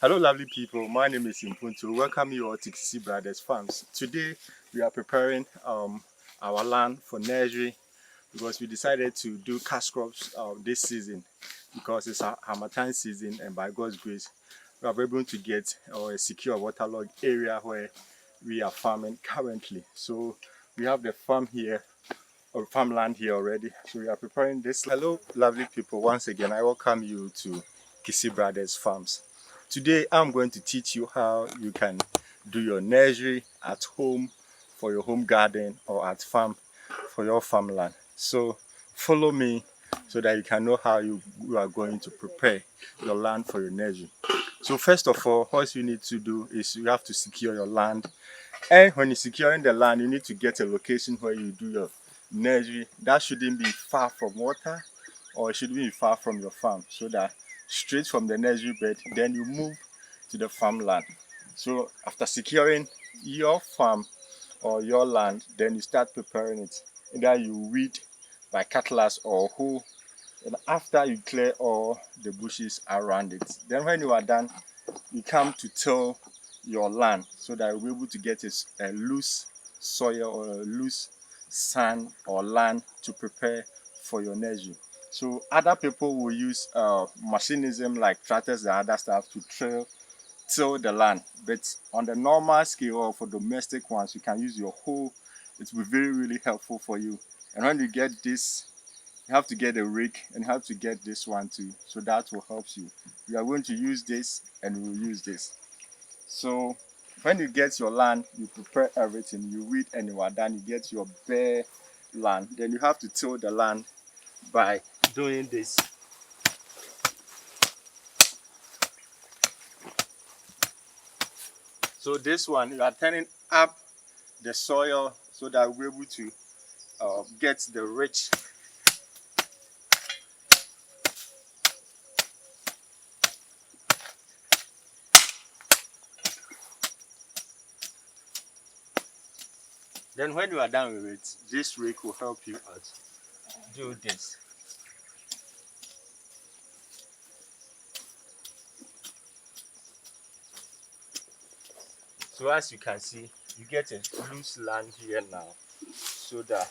Hello, lovely people. My name is Impunto. Welcome you all to Kisi Brothers Farms. Today, we are preparing our land for nursery because we decided to do cash crops this season because it's a Harmattan season, and by God's grace, we are able to get a secure waterlogged area where we are farming currently. So we have the farm here or farmland here already. So we are preparing this. Hello, lovely people. Once again, I welcome you to Kisi Brothers Farms. Today, I'm going to teach you how you can do your nursery at home for your home garden or at farm for your farmland. So follow me so that you can know how you are going to prepare your land for your nursery. So first of all, what you need to do is you have to secure your land. And when you're securing the land, you need to get a location where you do your nursery. That shouldn't be far from water, or it shouldn't be far from your farm, so that straight from the nursery bed, then you move to the farmland. So after securing your farm or your land, then you start preparing it. Either you weed by cutlass or hoe, and after you clear all the bushes around it, then when you are done, you come to till your land so that you'll be able to get a loose soil or a loose sand or land to prepare for your nursery. So other people will use machinism like tractors and other stuff to till the land, but on the normal scale or for domestic ones, you can use your hoe. It will be really helpful for you. And when you get this, you have to get a rake and you have to get this one too, so that will help you. We are going to use this and we will use this. So when you get your land, you prepare everything, you weed, and you are done, you get your bare land. Then you have to till the land by doing this. So this one, you are turning up the soil so that we're able to get the rich. Then when you are done with it, this rake will help you out. Do this. So as you can see, you get a loose land here now, so that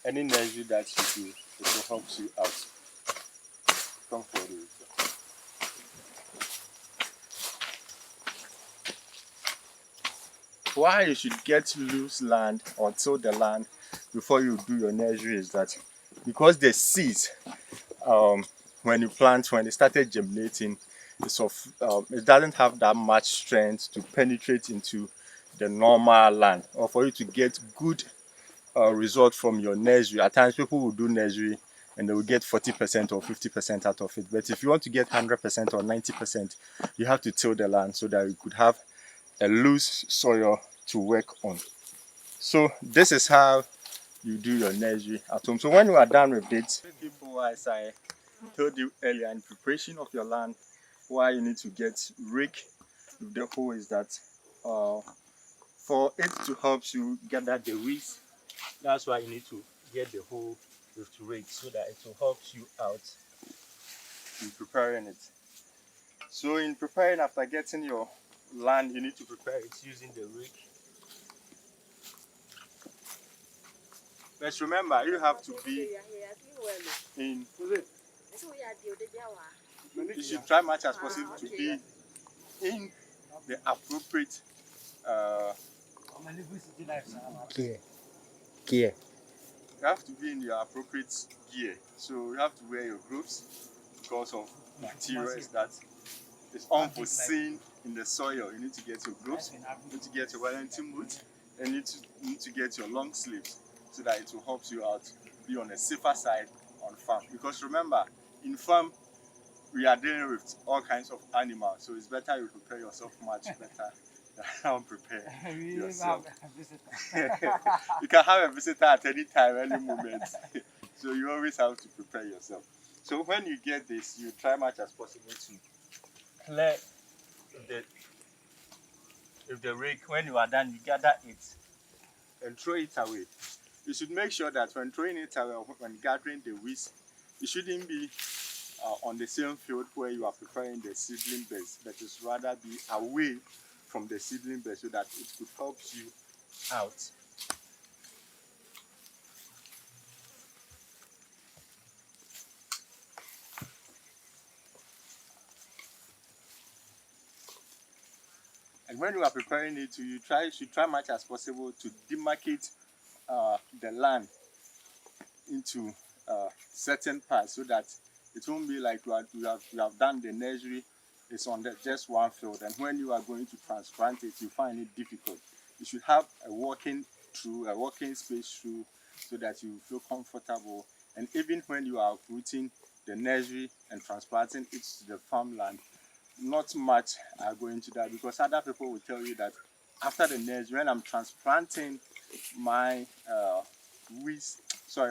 any nursery that you do, it will help you out. Come forward with it. Why you should get loose land or till the land before you do your nursery is that because the seeds, when you plant, when they started germinating, it doesn't have that much strength to penetrate into the normal land, or for you to get good result from your nursery. At times people will do nursery and they will get 40% or 50% out of it, but if you want to get 100% or 90%, you have to till the land so that you could have a loose soil to work on. So this is how you do your nursery at home. So when you are done with it, people, as I told you earlier, in preparation of your land, why you need to get rake with the hoe is that for it to help you gather the weeds, that's why you need to get the hoe with the rake, so that it will help you out in preparing it. So in preparing, after getting your land, you need to prepare it using the rake. But remember, you have to be in. You should try much as possible to be in the appropriate gear. You have to be in your appropriate gear. So you have to wear your gloves because of materials that is unforeseen in the soil. You need to get your gloves, you need to get your Wellington boots, and you need to get your long sleeves so that it will help you out, be on the safer side on farm. Because remember, in farm, we are dealing with all kinds of animals, so it's better you prepare yourself much better than prepare yourself. You can have a visitor at any time, any moment. So you always have to prepare yourself. So when you get this, you try much as possible to clear the rake. When you are done, you gather it and throw it away. You should make sure that when throwing it away, when gathering the weeds, you shouldn't be on the same field where you are preparing the seedling beds, but it's rather be away from the seedling bed so that it could help you out. And when you are preparing it, you should try much as possible to demarcate the land into certain parts so that it won't be like you have done the nursery, it's on just one field, and when you are going to transplant it, you find it difficult. You should have a walking space through so that you feel comfortable. And even when you are rooting the nursery and transplanting it to the farmland, not much are going to that, because other people will tell you that after the nursery, when I'm transplanting my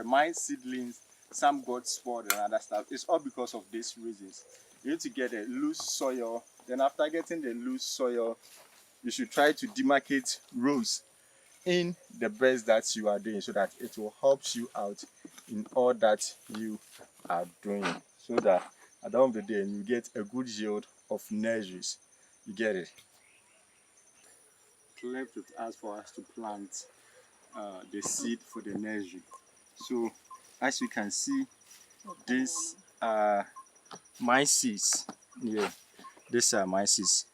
my seedlings, some got spoiled and other stuff. It's all because of these reasons. You need to get a loose soil. Then after getting the loose soil, you should try to demarcate rows in the beds that you are doing so that it will help you out in all that you are doing, so that at the end of the day you get a good yield of nurseries. You get it? Left with us for us to plant the seed for the nursery. So as you can see, these are my seeds. Yeah, these are my seeds.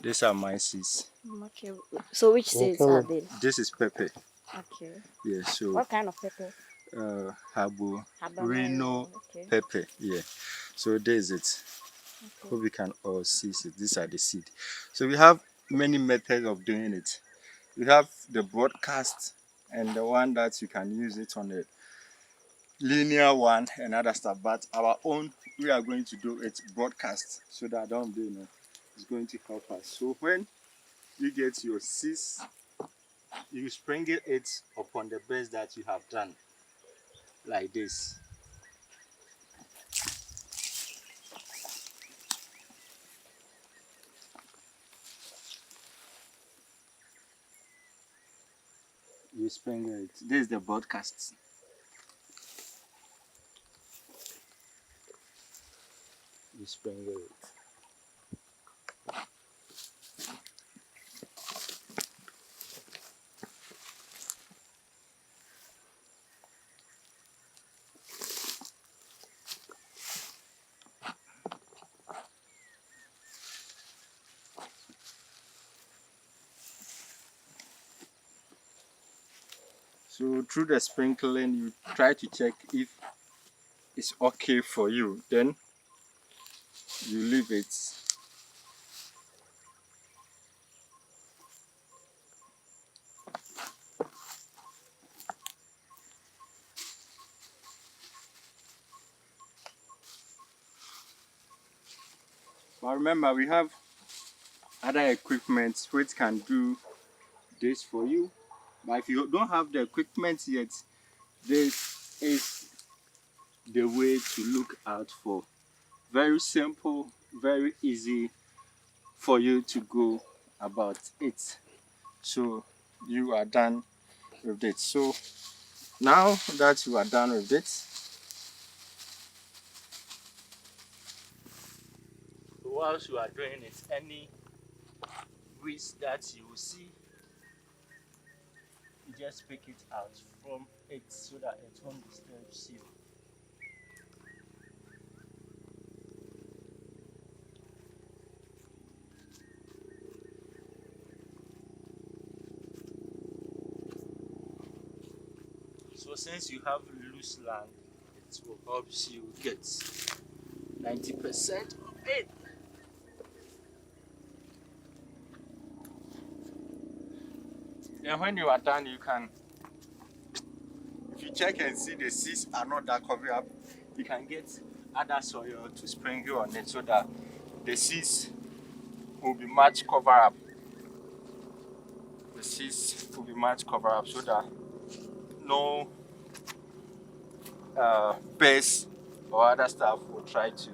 These are my seeds. Okay. So which seeds are they? This is pepper. Okay. Yeah. So What kind of pepper? Reno Okay. pepper. Yeah. So there's it. Okay. Hope we can all see it. These are the seed. So we have many methods of doing it. We have the broadcast and the one that you can use it on a linear one and other stuff. But our own, we are going to do it broadcast so that it's going to help us. So when you get your seeds, you sprinkle it upon the beds that you have done, like this. You sprinkle it. This is the broadcast. You sprinkle it. So through the sprinkling, you try to check if it's okay for you. Then you leave it. But remember, we have other equipment which can do this for you. But if you don't have the equipment yet, this is the way to look out for. Very simple, very easy for you to go about it. So you are done with it. So now that you are done with it, whilst you are doing it, any weeds that you see, you just pick it out from it so that it won't disturb you. So since you have loose land, it will help you get 90% of it. Then when you are done, you can, if you check and see the seeds are not that covered up, you can get other soil to sprinkle on it so that the seeds will be much covered up. The seeds will be much covered up so that no pests or other stuff will try to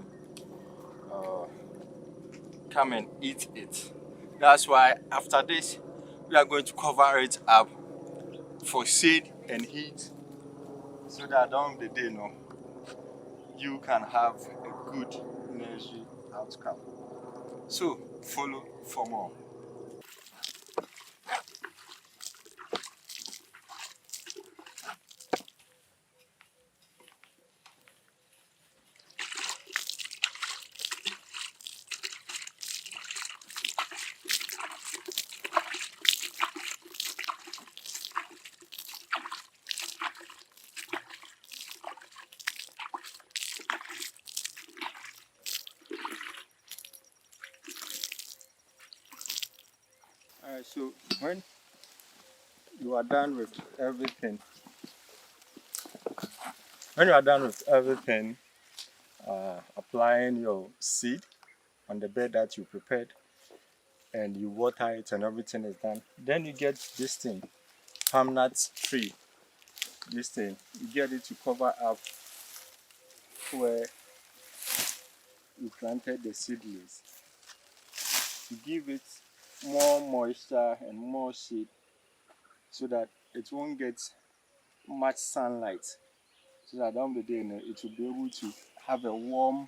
come and eat it. That's why after this, we are going to cover it up for shade and heat so that at the end of the day, you can have a good nursery outcome. So follow for more. Alright, so when you are done with everything, applying your seed on the bed that you prepared, and you water it and everything is done, then you get this thing, palm nut tree. This thing, you get it to cover up where you planted the seedlings, to give it more moisture and more shade so that it won't get much sunlight, so that down the day it will be able to have a warm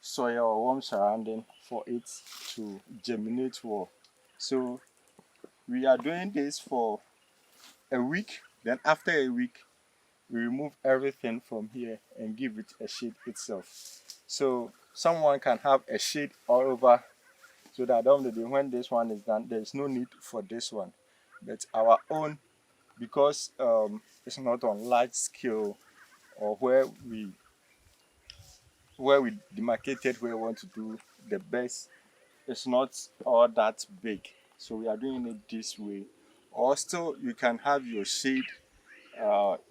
soil or warm surrounding for it to germinate well. So we are doing this for a week. Then after a week, we remove everything from here and give it a shade itself. So someone can have a shade all over, so that down the day when this one is done, there is no need for this one. But our own, because it's not on large scale, or where we demarcated where we want to do the best, it's not all that big. So we are doing it this way. Or still, you can have your shade.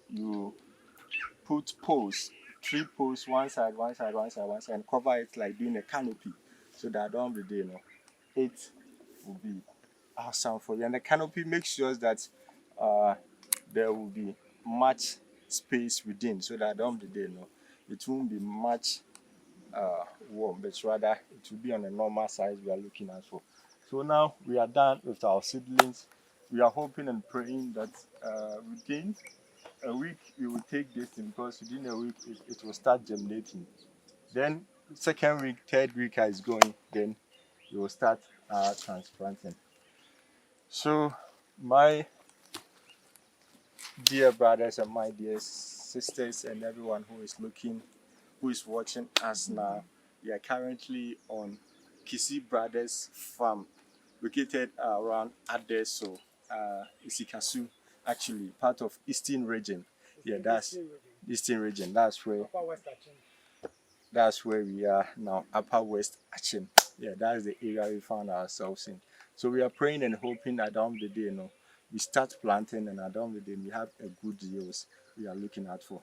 You put poles, 3 poles, one side, one side, one side, one side, and cover it like doing a canopy, so that down the day, it will be awesome for you. And the canopy makes sure that there will be much space within, so that down the day, it won't be much warm, but rather it will be on a normal size we are looking at for. So now we are done with our seedlings. We are hoping and praying that within a week we will take this thing, because within a week it will start germinating. Then second week, third week is going, then you will start transplanting. So my dear brothers and my dear sisters and everyone who is watching us now, we are currently on Kisi Brothers Farm, located around Adeso, Isikasu, actually part of Eastern region. Yeah, that's Eastern region. That's where we are now, Upper West Achin. Yeah, that's the area we found ourselves in. So we are praying and hoping that down the day, we start planting, and at down the day we have a good yields we are looking out for.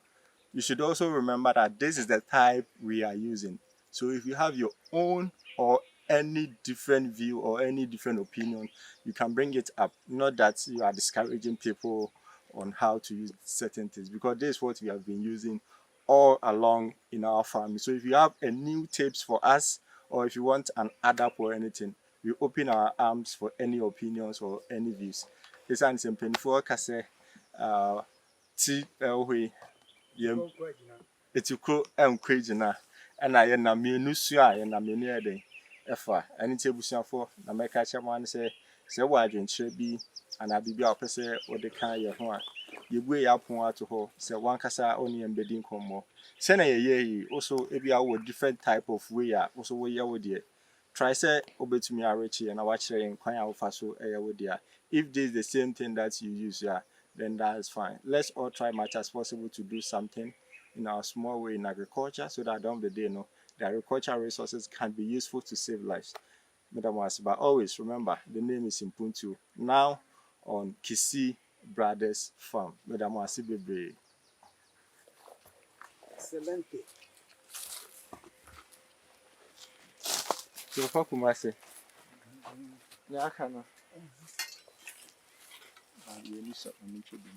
You should also remember that this is the type we are using. So if you have your own or any different view or any different opinion, you can bring it up. Not that you are discouraging people on how to use certain things, because this is what we have been using all along in our family. So if you have a new tips for us, or if you want an add-up or anything, we open our arms for any opinions or any views. It's an simple for kase etikro enkwagina na ye na menu su a ye na menu eden efa ani tebusuafo na meka chaman se wa adwenkyerɛ bi ana bibia opese ode kan ye ho a yebue ya pon ato ho se wankasa oni embedi nkommo se na ye also ebia wo different type of way a also wo ye wo de try say obetumi arechi na wa kire yen kwan a wo fa so eye wo de a. If this is the same thing that you use, then that is fine. Let's all try much as possible to do something in our small way in agriculture, so that at the end of the day, the agricultural resources can be useful to save lives. But always remember, the name is Impuntu. Now on Kisi Brothers Farm. Excelente. So, fuck Kumasi. Yeah, I can. You need something to do.